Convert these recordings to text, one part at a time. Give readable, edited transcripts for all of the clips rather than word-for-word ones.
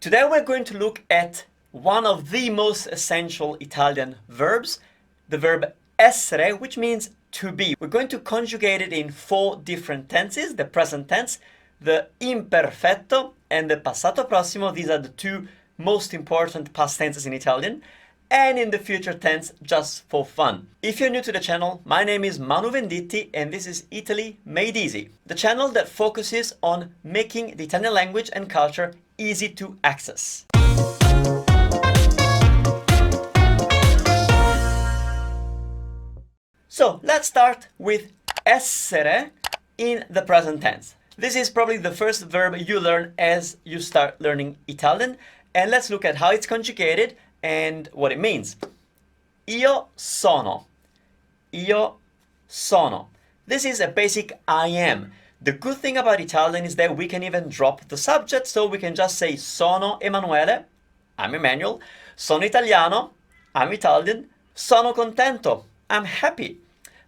Today we're going to look at one of the most essential Italian verbs, the verb essere, which means to be. We're going to conjugate it in 4 different tenses: the present tense, the imperfetto, and the passato prossimo. These are the 2 most important past tenses in Italian, and in the future tense, just for fun. If you're new to the channel, my name is Manu Venditti and this is Italy Made Easy, the channel that focuses on making the Italian language and culture easy to access. So let's start with essere in the present tense. This is probably the first verb you learn as you start learning Italian, and let's look at how it's conjugated and what it means. Io sono. Io sono. This is a basic I am. The good thing about Italian is that we can even drop the subject, so we can just say sono Emanuele, I'm Emmanuel, sono italiano, I'm Italian, sono contento, I'm happy.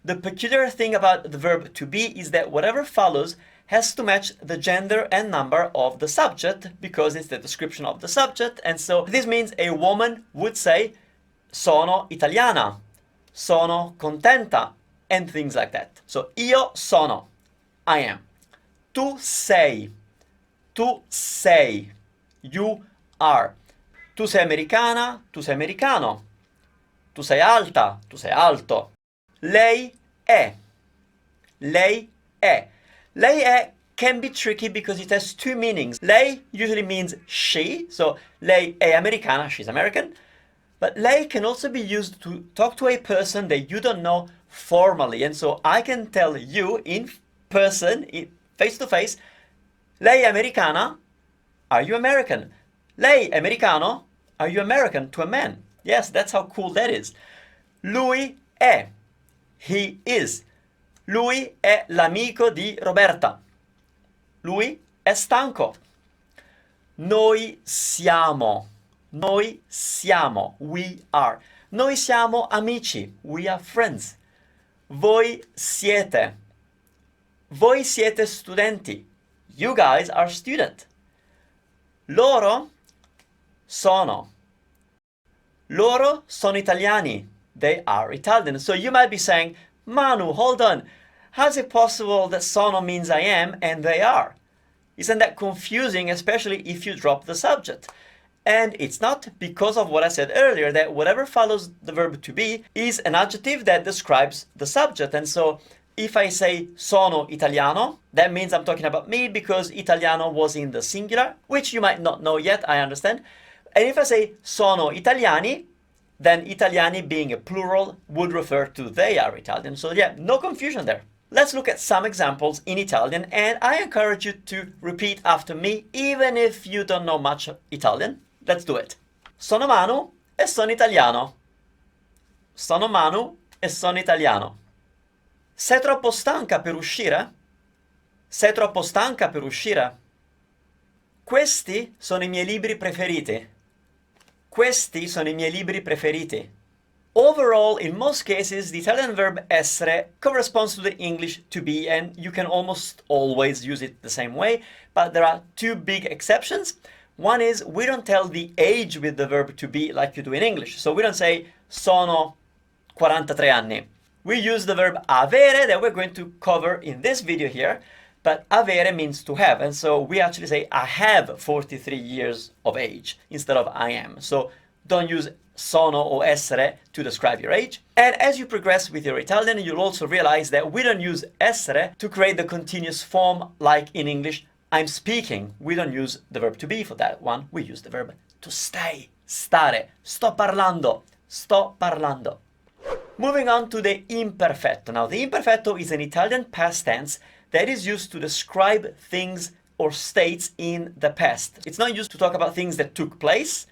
The peculiar thing about the verb to be is that whatever follows has to match the gender and number of the subject, because it's the description of the subject, and so this means a woman would say sono italiana, sono contenta, and things like that. So io sono, I am. Tu sei, you are. Tu sei americana, tu sei americano. Tu sei alta, tu sei alto. Lei è, lei è. Lei è can be tricky because it has 2 meanings. Lei usually means she, so lei è americana, she's American. But lei can also be used to talk to a person that you don't know formally. And so I can tell you in person, face to face, lei è americana, are you American? Lei è americano, are you American, to a man. Yes, that's how cool that is. Lui è, he is. Lui è l'amico di Roberta. Lui è stanco. Noi siamo, we are. Noi siamo amici, we are friends. Voi siete studenti, you guys are student. Loro sono italiani, they are Italian. So you might be saying, Manu, hold on, how is it possible that sono means I am and they are? Isn't that confusing, especially if you drop the subject? And it's not, because of what I said earlier, that whatever follows the verb to be is an adjective that describes the subject. And so if I say sono italiano, that means I'm talking about me, because italiano was in the singular, which you might not know yet, I understand. And if I say sono italiani, then italiani, being a plural, would refer to they are Italian. So yeah, no confusion there. Let's look at some examples in Italian, and I encourage you to repeat after me, even if you don't know much Italian. Let's do it. Sono Manu e sono italiano. Sono Manu e sono italiano. Sei troppo stanca per uscire? Sei troppo stanca per uscire? Questi sono i miei libri preferiti. Questi sono i miei libri preferiti. Overall, in most cases, the Italian verb essere corresponds to the English to be, and you can almost always use it the same way, but there are 2 big exceptions. One is we don't tell the age with the verb to be like you do in English. So we don't say sono 43 anni. We use the verb avere that we're going to cover in this video here, but avere means to have, and so we actually say I have 43 years of age instead of I am. So don't use sono or essere to describe your age. And as you progress with your Italian, you'll also realize that we don't use essere to create the continuous form like in English, I'm speaking. We don't use the verb to be for that one. We use the verb to stay, stare. Sto parlando, sto parlando. Moving on to the imperfetto. Now, the imperfetto is an Italian past tense that is used to describe things or states in the past. It's not used to talk about things that took place,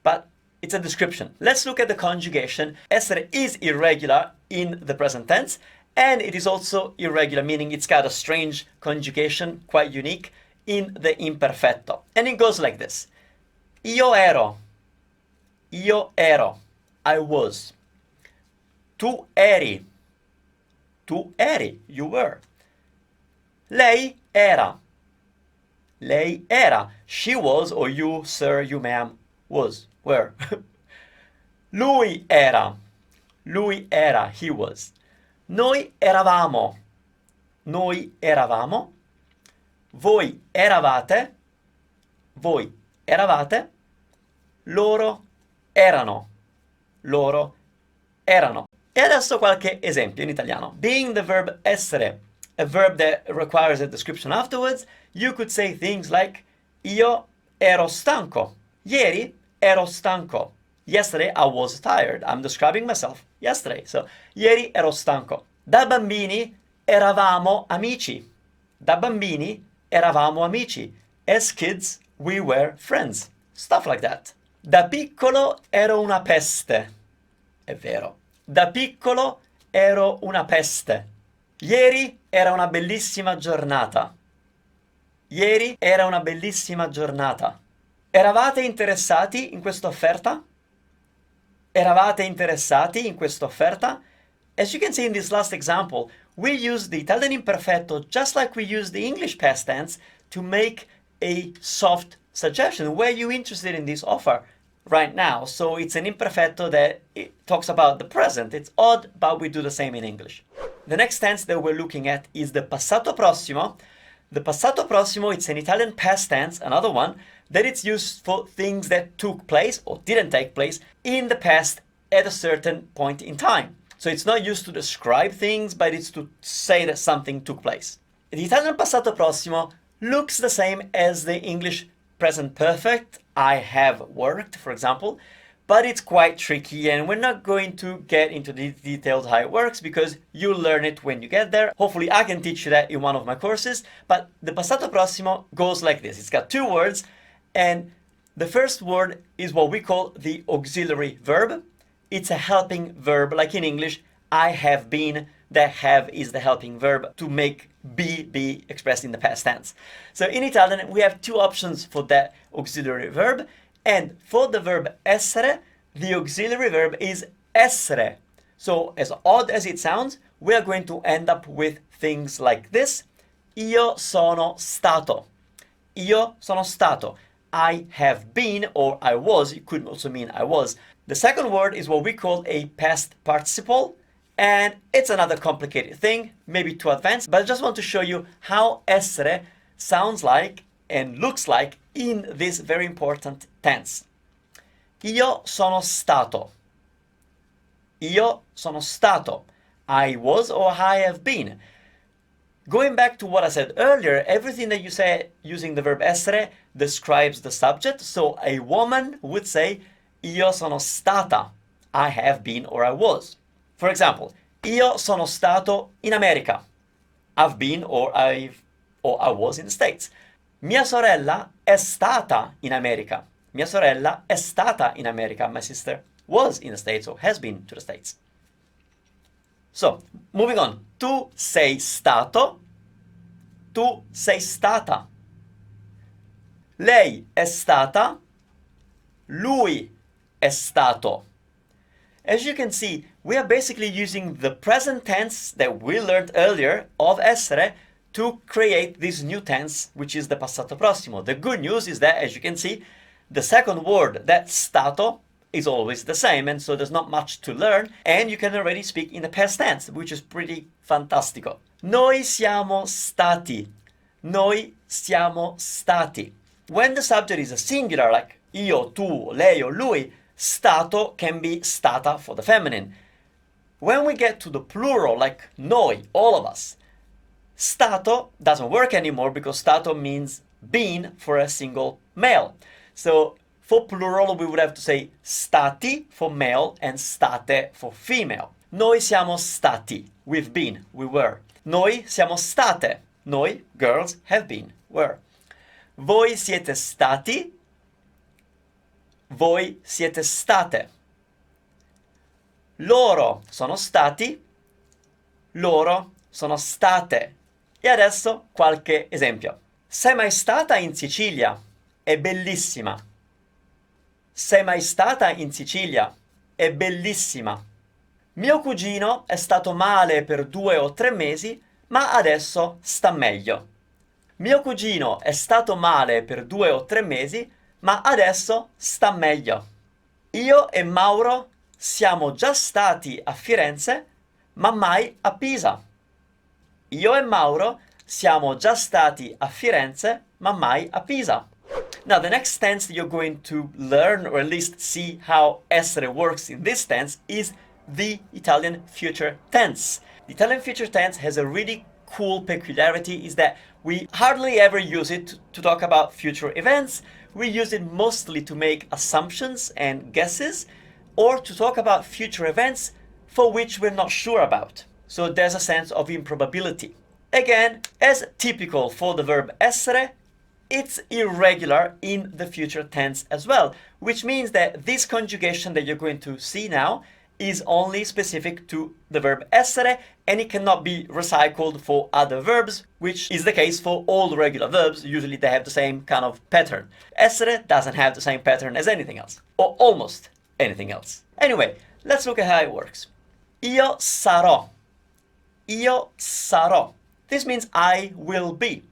but it's a description. Let's look at the conjugation. Essere is irregular in the present tense, and it is also irregular, meaning it's got a strange conjugation, quite unique, in the imperfetto. And it goes like this. Io ero, I was. Tu eri, you were. Lei era, Lei era. She was, or you, sir, you, ma'am, was, were. Lui era. Lui era, he was. Noi eravamo. Noi eravamo. Voi eravate. Voi eravate. Loro erano. Loro erano. E adesso qualche esempio in italiano. Being the verb essere, a verb that requires a description afterwards, you could say things like io ero stanco. Ieri ero stanco. Yesterday I was tired. I'm describing myself yesterday. So, ieri ero stanco. Da bambini eravamo amici. Da bambini eravamo amici. As kids we were friends. Stuff like that. Da piccolo ero una peste. È vero. Da piccolo ero una peste. Ieri era una bellissima giornata. Ieri era una bellissima giornata. Eravate interessati in questa offerta? Eravate interessati in questa offerta? As you can see in this last example, we use the Italian imperfetto just like we use the English past tense to make a soft suggestion. Were you interested in this offer right now? So it's an imperfetto that it talks about the present. It's odd, but we do the same in English. The next tense that we're looking at is the passato prossimo. The passato prossimo, it's an Italian past tense, another one, that it's used for things that took place or didn't take place in the past at a certain point in time. So it's not used to describe things, but it's to say that something took place. The Italian passato prossimo looks the same as the English present perfect, I have worked, for example, but it's quite tricky and we're not going to get into the details how it works because you'll learn it when you get there. Hopefully I can teach you that in one of my courses, but the passato prossimo goes like this. It's got two words and the first word is what we call the auxiliary verb. It's a helping verb, like in English, I have been. The have is the helping verb to make be expressed in the past tense. So in Italian, we have two options for that auxiliary verb. And for the verb essere, the auxiliary verb is essere. So as odd as it sounds, we are going to end up with things like this. Io sono stato. Io sono stato. I have been or I was. It could also mean I was. The second word is what we call a past participle. And it's another complicated thing, maybe too advanced, but I just want to show you how essere sounds like and looks like in this very important tense. Io sono stato. Io sono stato. I was or I have been. Going back to what I said earlier, everything that you say using the verb essere describes the subject. So a woman would say, io sono stata. I have been or I was. For example, io sono stato in America. I've been or I was in the States. Mia sorella è stata in America. Mia sorella è stata in America. My sister was in the States or has been to the States. So, moving on. Tu sei stato. Tu sei stata. Lei è stata. Lui è stato. As you can see, we are basically using the present tense that we learned earlier of essere to create this new tense, which is the passato prossimo. The good news is that, as you can see, the second word, that stato, is always the same, and so there's not much to learn, and you can already speak in the past tense, which is pretty fantastico. Noi siamo stati. Noi siamo stati. When the subject is a singular, like io, tu, lei, or lui, stato can be stata for the feminine. When we get to the plural, like noi, all of us, stato doesn't work anymore because stato means been for a single male. So for plural, we would have to say stati for male and state for female. Noi siamo stati. We've been. We were. Noi siamo state. Noi, girls, have been. Were. Voi siete stati. Voi siete state. Loro sono stati. Loro sono state. E adesso qualche esempio. Sei mai stata in Sicilia? È bellissima. Sei mai stata in Sicilia? È bellissima. Mio cugino è stato male per 2 o 3 mesi, ma adesso sta meglio. Mio cugino è stato male per 2 o 3 mesi, ma adesso sta meglio. Io e Mauro siamo già stati a Firenze, ma mai a Pisa. Io e Mauro siamo già stati a Firenze, ma mai a Pisa. Now, the next tense you're going to learn, or at least see how essere works in this tense, is the Italian future tense. The Italian future tense has a really cool peculiarity, is that we hardly ever use it to talk about future events. We use it mostly to make assumptions and guesses, or to talk about future events for which we're not sure about. So there's a sense of improbability. Again, as typical for the verb essere, it's irregular in the future tense as well, which means that this conjugation that you're going to see now is only specific to the verb essere, and it cannot be recycled for other verbs, which is the case for all regular verbs. Usually they have the same kind of pattern. Essere doesn't have the same pattern as anything else, or almost anything else. Anyway, let's look at how it works. Io sarò. Io sarò. This means I will be.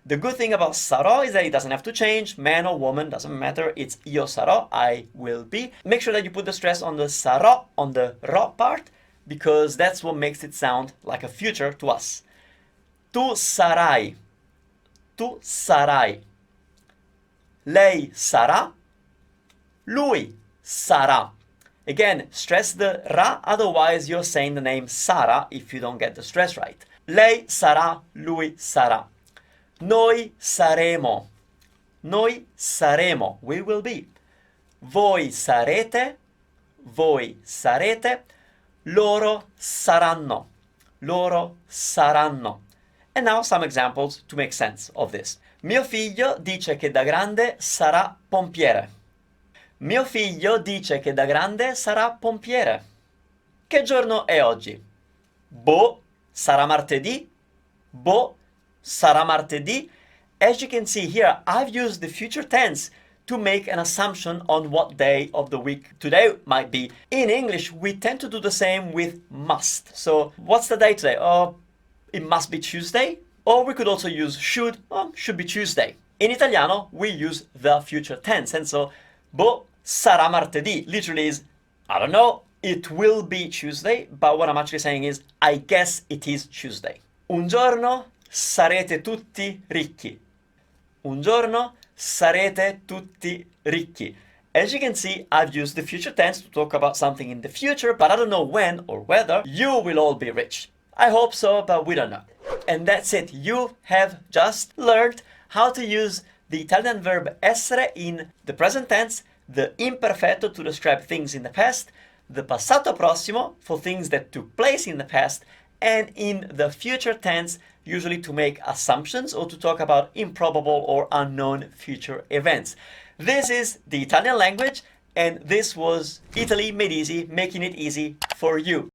The good thing about sarò is that it doesn't have to change, man or woman, doesn't matter, it's io sarò, I will be. Make sure that you put the stress on the sarò, on the ro part, because that's what makes it sound like a future to us. Tu sarai. Tu sarai. Lei sarà. Lui sarà. Again, stress the ra, otherwise you're saying the name Sara if you don't get the stress right. Lei sarà, lui sarà. Noi saremo. Noi saremo. We will be. Voi sarete. Voi sarete. Loro saranno. Loro saranno. And now some examples to make sense of this. Mio figlio dice che da grande sarà pompiere. Mio figlio dice che da grande sarà pompiere. Che giorno è oggi? Boh, sarà martedì? Boh, sarà martedì. As you can see here, I've used the future tense to make an assumption on what day of the week today might be. In English, we tend to do the same with must. So, what's the day today? Oh, it must be Tuesday. Or we could also use should. Oh, should be Tuesday. In Italiano, we use the future tense. And so, boh, sarà martedì literally is, I don't know, it will be Tuesday, but what I'm actually saying is, I guess it is Tuesday. Un giorno sarete tutti ricchi. Un giorno sarete tutti ricchi. As you can see, I've used the future tense to talk about something in the future, but I don't know when or whether you will all be rich. I hope so, but we don't know. And that's it. You have just learned how to use the Italian verb essere in the present tense, the imperfetto to describe things in the past, the passato prossimo for things that took place in the past, and in the future tense, usually to make assumptions or to talk about improbable or unknown future events. This is the Italian language, and this was Italy Made Easy, making it easy for you.